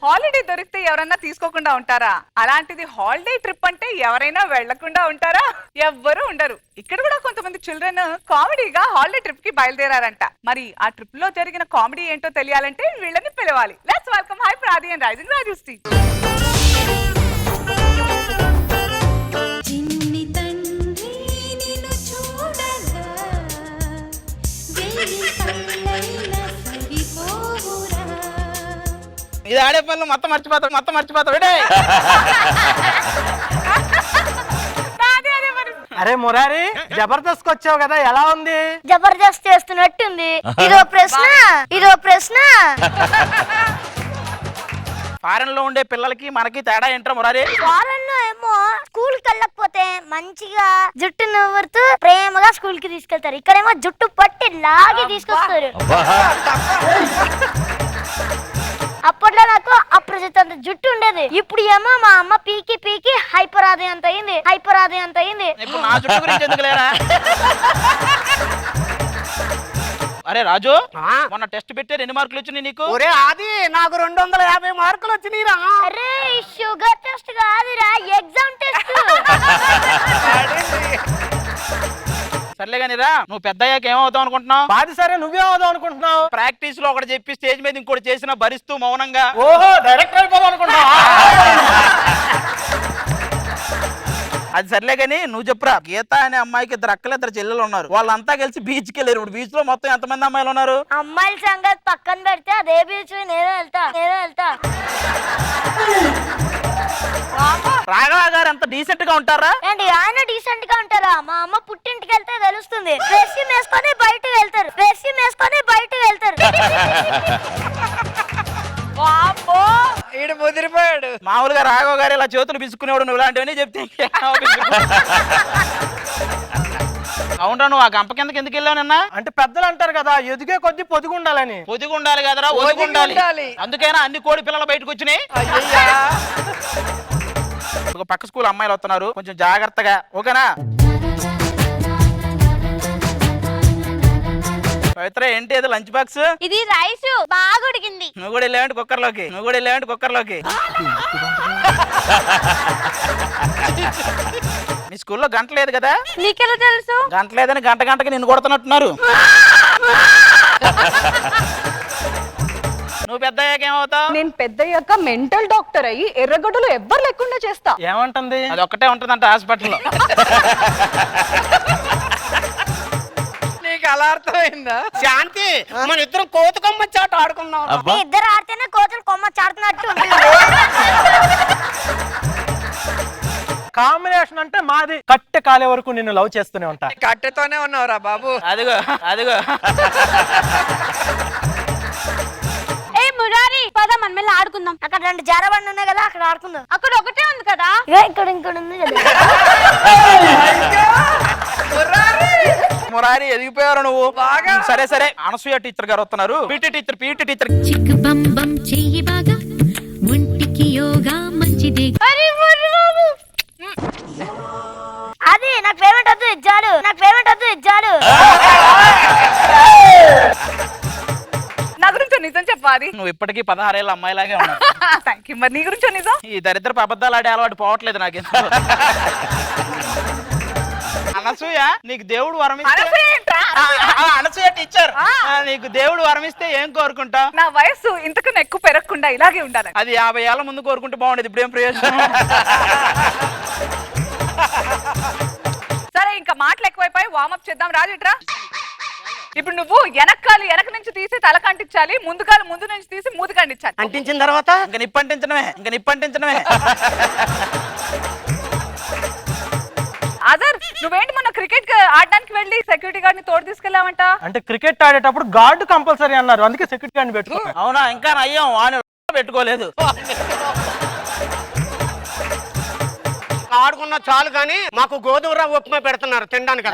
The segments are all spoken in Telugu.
హాలిడే దొరికితే ఎవరైనా తీసుకోకుండా ఉంటారా? అలాంటిది హాలిడే ట్రిప్ అంటే ఎవరైనా వెళ్లకుండా ఉంటారా? ఎవ్వరూ ఉండరు. ఇక్కడ కూడా కొంతమంది చిల్డ్రన్ కామెడీగా హాలిడే ట్రిప్ కి బయలుదేరారంట. మరి ఆ ట్రిప్ లో జరిగిన కామెడీ ఏంటో తెలియాలంటే వీళ్ళని పిలవాలి. లెట్స్ వెల్కమ్ హై ప్రాది అండ్ రైజింగ్ రాజుశ్రీ. ఇది ఆడే పనులు మొత్తం మర్చిపోతావు అరే మురారి, జబర్దస్త్ వచ్చావు కదా, ఎలా ఉంది? జబర్దస్త్ చేస్తున్నట్టుంది. ఇదో ప్రశ్న ఫారెన్ లో ఉండే పిల్లలకి మనకి తేడా ఏంట్రా మురారి? ఫారెన్ లో ఏమో స్కూల్ కి వెళ్ళకపోతే మంచిగా జుట్టు నవ్వుతూ ప్రేమగా స్కూల్ కి తీసుకెళ్తారు. ఇక్కడేమో జుట్టు పట్టి లాగి తీసుకొస్తారు. అప్పట్లో నాకు అప్రజిత్ అంత జుట్టు ఉండేది. ఇప్పుడు ఏమో మా అమ్మ పీకి హైపర్ ఆది అంత అయింది. ఇప్పుడు నా జుట్టు గురించి ఎందుకు లేరా? అరే రాజు, మొన్న టెస్ట్ పెట్టారు, ఎన్ని మార్కులు వచ్చినాయి నీకు? ఒరే ఆది, నాకు 250 మార్కులు వచ్చినాయిరా. అరే షుగర్ టెస్ట్ కాదురా, ఎగ్జామ్ టెస్ట్. సర్లే కానీరా, నువ్వు పెద్ద అయ్యాక ఏమవుతావు అనుకుంటున్నావు? బాది సరే, నువ్వే అవుదాం అనుకుంటున్నావు? ప్రాక్టీస్ లో ఒకటి చెప్పి స్టేజ్ మీద ఇంకోటి చేసిన భరిస్తూ మౌనంగా. ఓహో, డైరెక్టర్ అయిపోదాం అనుకుంటున్నావా? అది సర్లే కానీ నువ్వు చెప్పురా. గీత అనే అమ్మాయికి 2 అక్కలు 2 చెల్లెలు ఉన్నారు. వాళ్ళంతా కలిసి బీచ్ కి వెళ్ళారు. ఇప్పుడు బీచ్ లో మొత్తం ఎంతమంది అమ్మాయిలు ఉన్నారు? అమ్మాయిల సంగతి పక్కన పెడితే అదే బీచ్ నేను వెళ్తా. రాఘవ గారు అంత డీసెంట్ గా ఉంటారా? ఏంటి ఆయన డీసెంట్ గా ఉంటారా? మా అమ్మ పుట్టింటికి వెళ్తే తెలుస్తుంది. రెస్యూమ్ వేసుకొని బయటకు వెళ్తారు. ఈడు ముదిరిపోయాడు. మామూలుగా రాఘవ గారు ఇలా చేతులు బిసుకునేవాడు, నువ్వు ఇలాంటివన్నీ చెప్తే అవునరా, నువ్వు ఆ గంప కిందకి ఎందుకు వెళ్ళావు నిన్న? అంటే పెద్దలు అంటారు కదా, ఎదిగే కొద్ది పొదుగు ఉండాలని. పొదిగి ఉండాలి కదరా, ఒదిగి ఉండాలి. అందుకైనా అన్ని కోడి పిల్లలు బయటకు వచ్చినాయి. ఒక పక్క స్కూల్ అమ్మాయిలు వస్తున్నారు, కొంచెం జాగ్రత్తగా, ఓకేనా? పవిత్ర, ఏంటి అది లంచ్ బాక్స్? ఇది రైస్ బాగా ఉడికింది. నువ్వు కూడా వెళ్ళావంటి కుక్కర్లోకి. మీ స్కూల్లో గంట లేదు కదా? నీకెలా తెలుసు? గంట లేదని గంటకి నిన్ను కొడుతున్నట్టున్నారు. నువ్వు పెద్ద అయ్యాక ఏమవుతావు? నేను పెద్దయ్యాక మెంటల్ డాక్టర్ అయ్యి ఎర్రగడ్డలు ఎవ్వరు లేకుండా చేస్తా. ఏమంటుంది? అది ఒక్కటే ఉంటుందంట హాస్పిటల్లో. నీకు అలా అర్థమైందా? శాంతి, మన ఇద్దరం కోతుకొమ్మ చాట ఆడుకున్నాం. ఇద్దరు ఆడితేనే కోతులు కొమ్మ చాడుతున్నట్టు. కాంబినేషన్ అంటే మాది. కట్టె కాలే వరకు నిన్ను లవ్ చేస్తూనే ఉంటా. కట్టెతోనే ఉన్నావురా బాబు. అదిగో మురారి, పద మన మీద ఆడుకుందాం. అక్కడ 2 జారబండ్లు ఉన్నాయి కదా, అక్కడ ఆడుకుందాం. అక్కడ ఒకటే ఉంది కదా, ఇక్కడ ఇంకోటి ఉంది కదా. మురారి, ఎదిగిపోయారు నువ్వు బాగా. సరే, అనసూయ టీచర్ గారు వస్తున్నారు. PT teacher. చిక్కు బం బం చెయ్యి బాగా, ఒంటికి యోగా మంచిదే. అది నాకు పేమెంట్ వద్దు, ఇచ్చాడు. నా గురించి నిజం చెప్పాలి. నువ్వు ఇప్పటికీ 16 ఏళ్ళ అమ్మాయిలాగే ఉన్నావు. Thank you. మరి నీ గురించి నిజం? ఈ దరిద్రపు అబద్ధాలు ఆడే అలవాటు పోవట్లేదు నాకు. అనసూయ, నీకు దేవుడు అనసూయ టీచర్, నీకు దేవుడు వరమిస్తే ఏం కోరుకుంటావు? నా వయసు ఇంతకన్నా ఎక్కువ పెరగకుండా ఇలాగే ఉండాలి. అది 50 ఏళ్ళ ముందు కోరుకుంటే బాగుండేది, ఇప్పుడేం ప్రయోజనం? సరే, ఇంకా మాటలు ఎక్కువైపోయి వార్మప్ చేద్దాం. రాజుట్రా, ఇప్పుడు నువ్వు వెనక నుంచి తీసి తల కంటించాలి, ముందుకాలు ముందు నుంచి తీసి మూతి కంటించాలి. అంటించిన తర్వాత ఇంకా నిప్పంటించడమే. అదర్, నువ్వేంటి మొన్న క్రికెట్ ఆడడానికి వెళ్ళి సెక్యూరిటీ గార్డ్ ని తోడు తీసుకెళ్ళావంట? అంటే క్రికెట్ ఆడేటప్పుడు గార్డు కంపల్సరీ అన్నారు, అందుకే సెక్యూరిటీ గార్డ్ పెట్టుకో. అవునా? ఇంకా నయ్యం, వాడిని పెట్టుకోలేదు. ఆడుకున్న చాలు కానీ మాకు గోధుమ రవ్వ ఉప్మా పెడుతున్నారు తినడానికి.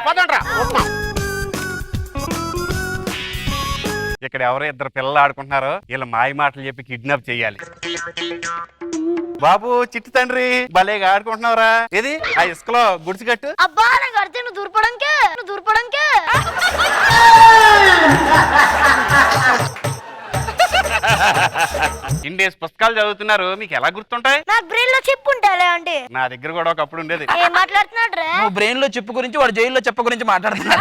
పదండ్రా, ఉప్మా. ఇక్కడ ఎవరో 2 పిల్లలు ఆడుకుంటున్నారో వీళ్ళ మాయ మాటలు చెప్పి కిడ్నాప్ చెయ్యాలి. బాబు, చిట్టి తండ్రి, భలేగా ఆడుకుంటున్నావురా. ఏది ఆ ఇసుకలో గుడిసి కట్టు. అబ్బా, నాకు అడితే నువ్వు దూరపడంకే. ఇన్ని డేస్ పుస్తకాలు చదువుతున్నారు, మీకు ఎలా గుర్తుంటాయి? నాకు బ్రెయిన్ లో చిప్ ఉంటాలే అండి. నా దగ్గర కూడా ఒకప్పుడు ఉండేది. ఏం మాట్లాడుతున్నాడు రా? నువ్వు బ్రెయిన్ లో చెప్పు గురించి, వాడు జైల్లో చెప్ప గురించి మాట్లాడుతున్నా.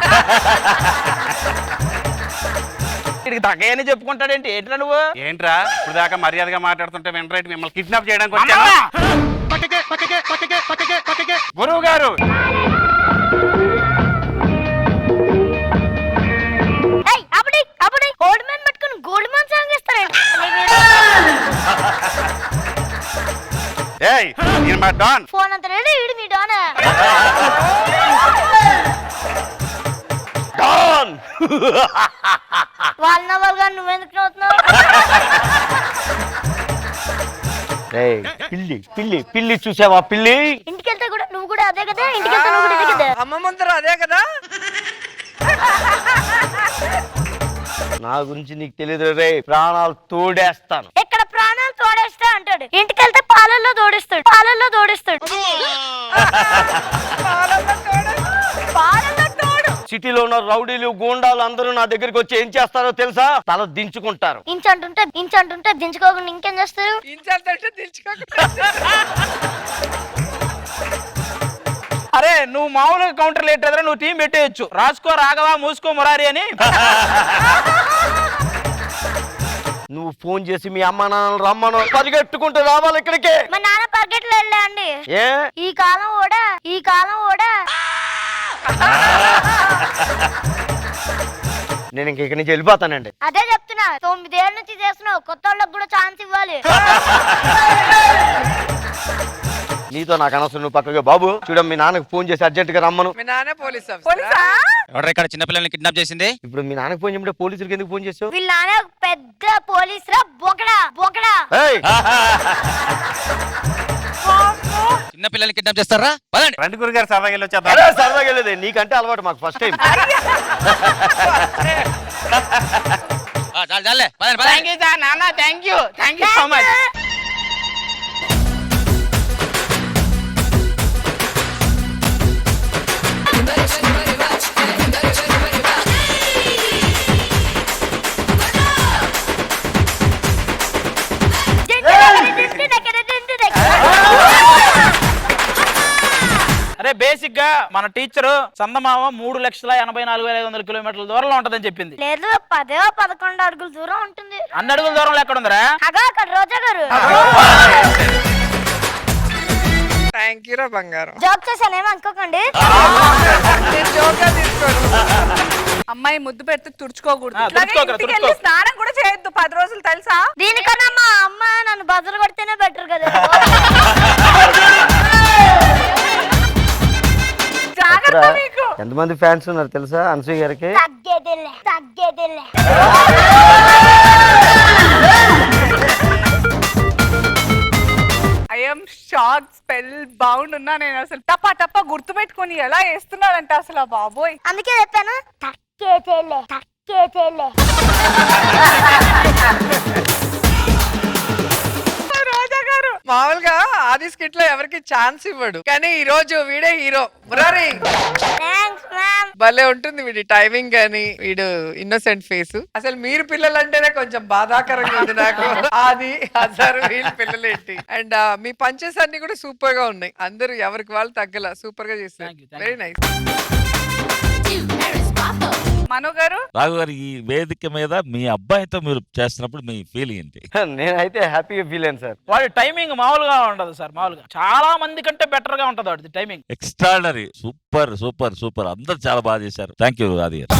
వీడికి తగ్గయని చెప్పుకుంటాడేంటి? ఏంట్రా నువ్వు? ఏంట్రా ఇప్పుడు దాకా మర్యాదగా మాట్లాడుతుంటే వెంటనే మిమ్మల్ని కిడ్నాప్ చేయడానికి వచ్చాను. గురువు గారు, అప్పుడు గోల్డ్ మ్యాన్ పట్టుకుని గోల్డ్ మ్యాన్ సాంగ్ ఇస్తారండి. ఏయ్ నేను మా డాన్. ఫోన్ అంత రెడీ, వీడు మీ డానా? డాన్ వాళ్ళ నవ్వాలుగా నువ్వెందుకు నవ్వుతున్నావు? పిల్లి పిల్లి పిల్లి చూసావా? పిల్లి ఇంటికి వెళ్తే కూడా నువ్వు కూడా అదే కదా, ఇంటికి వెళ్తే నువ్వు కూడా ఇదే కదా. అమ్మ ముందర అదే కదా. నా గురించి నీకు తెలియదు రే, ప్రాణాలు తోడేస్తాను. ఎక్కడ ప్రాణాలు తోడేస్తా అంటాడు, ఇంటికి వెళ్తే పాలల్లో తోడిస్తాడు, పాలల్లో తోడిస్తాడు. పాలల్లో తోడు. సిటీలో ఉన్న రౌడీలు గూండాలు అందరూ నా దగ్గరికి వచ్చి ఏం చేస్తారో తెలుసా? తల దించుకుంటారు. ఇంచ్ అంటుంటే దించుకోకుండా ఇంకేం చేస్తారు? ఇంచంటే దించుకోకుండా. అరే నువ్వు మామూలుగా కౌంటర్ లేట్ ఎదురా, నువ్వు టీం పెట్టేయచ్చు. రాసుకో రాఘవ, మూసుకో మురారి అని. నువ్వు ఫోన్ చేసి మీ అమ్మ నాన్నలు రమ్మను, పరిగెట్టుకుంటూ రావాలి ఇక్కడికి. మా నాన్న పరిగెట్లు వెళ్ళా అండి. ఏ ఈ కాలం కూడా నేను ఇంక ఇక్కడి నుంచి వెళ్ళిపోతానండి. అదే చెప్తున్నా, 9 ఏళ్ళ నుంచి చేస్తున్నావు, కొత్త వాళ్ళకి కూడా ఛాన్స్ ఇవ్వాలి. నీతో నాకు అనవసరం, నువ్వు పక్కగా. బాబు చూడమ్మ, మీ నాన్నకు ఫోన్ చేసి అర్జెంట్ గా రమ్మను. మీ నాన్న పోలీస్ పోలీసా? ఎవరు ఇక్కడ చిన్నపిల్లల్ని కిడ్నాప్ చేసింది? ఇప్పుడు మీ నాన్నకు ఫోన్ చేయమంటే పోలీసులకి ఎందుకు ఫోన్ చేసావు? వీళ్ళ నాన్న ఒక పెద్ద పోలీస్ రా, బొకడా. ఏయ్! చిన్నపిల్లల్ని కిడ్నాప్ చేస్తారా? పదండి. రండి గురుగారు, సరదాగా వెళ్ళి వచ్చేద్దాం. అరే, సరదాగా వెళ్ళేది, నీకంటే అలవాటు, మాకు ఫస్ట్ టైం. చాలే పదండి పదండి. థ్యాంక్ యూ సార్ నాన్న, థ్యాంక్ యూ సో మచ్. అరే బేసిక్ గా మన టీచర్ చందమామ 3,84,500 కిలోమీటర్ల దూరంలో ఉంటదని చెప్పింది. లేదు, 10-11 అడుగుల దూరం ఉంటుంది. అన్ని అడుగుల దూరంలో ఎక్కడ ఉందరా? అక్కడ రోజా గారు. థ్యాంక్ యూ రా బంగారం. జాబ్ చేశానేమో అనుకోకండి. నేను జోక్గా తీసుకోను. అమ్మాయి ముద్దు పెడితే తుడుచుకోకూడదు. ఆ, ఇట్లాగే తుడుచుకోకరా, ఇంటికి వెళ్ళి స్నానం కూడా చేయొద్దు 10 రోజులు, తెలుసా? దీనికన్నా మా అమ్మ నన్ను బదులు కొడితేనే బెటర్ కదా. జాగ్రత్త మీకు. ఎంతమంది ఫ్యాన్స్ ఉన్నారు తెలుసా అనసూయ గారికి? తగ్గేదిలే. ఐఎమ్ షాక్, స్పెల్ బౌండ్ ఉన్నా నేను. అసలు టపా గుర్తు పెట్టుకుని ఎలా వేస్తున్నాడంటే అసలు ఆ బాబోయ్. అందుకే చెప్పాను తగ్గేదేలే. రోజా గారు మామూలుగా ఆది స్కిట్ లో ఎవరికి ఛాన్స్ ఇవ్వడు, కానీ ఈ రోజు వీడే హీరో. Murari thanks ma'am. భలే ఉంటుంది వీడి టైమింగ్ కానీ వీడు ఇన్నోసెంట్ ఫేస్. అసలు మీరు పిల్లలు అంటేనే కొంచెం బాధాకరంగా ఉంది నాకు. ఆది అజర్ వీళ్ళ పిల్లలేంటి. అండ్ మీ పంచెస్ అన్ని కూడా సూపర్ గా ఉన్నాయి. అందరూ ఎవరికి వాళ్ళు తగ్గల, సూపర్ గా చేస్తారు. Thank you. Very nice. Manu garu, Raghu గారు, ఈ వేదిక మీద మీ అబ్బాయితో మీరు చేస్తున్నప్పుడు మీ ఫీలింగ్ ఏంటి? నేనైతే హ్యాపీగా ఫీల్ అయ్యాను సార్. వాడి టైమింగ్ మామూలుగా ఉండదు సార్, మామూలుగా చాలా మంది కంటే బెటర్ గా ఉంటది వాడి timing. Extraordinary, super super super, అందరు చాలా బాగా చేశారు. థ్యాంక్ యూ ఆది గారు.